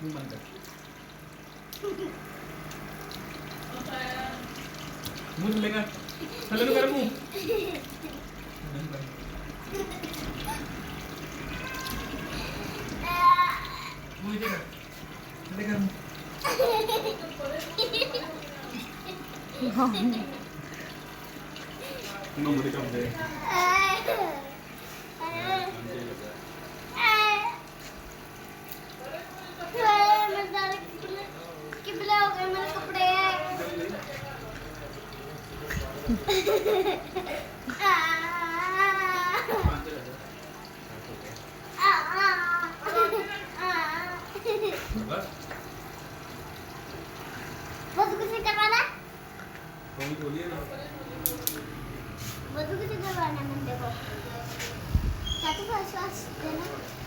मुंह बंद कर मुंह थल्ले कर थल्ले नु कर मुंह मुंह इधर कर थल्ले कर मुंह नो मुझे कम दे बोलिए ना वधू किसी करवाना मंडे को चाचू का श्वास देना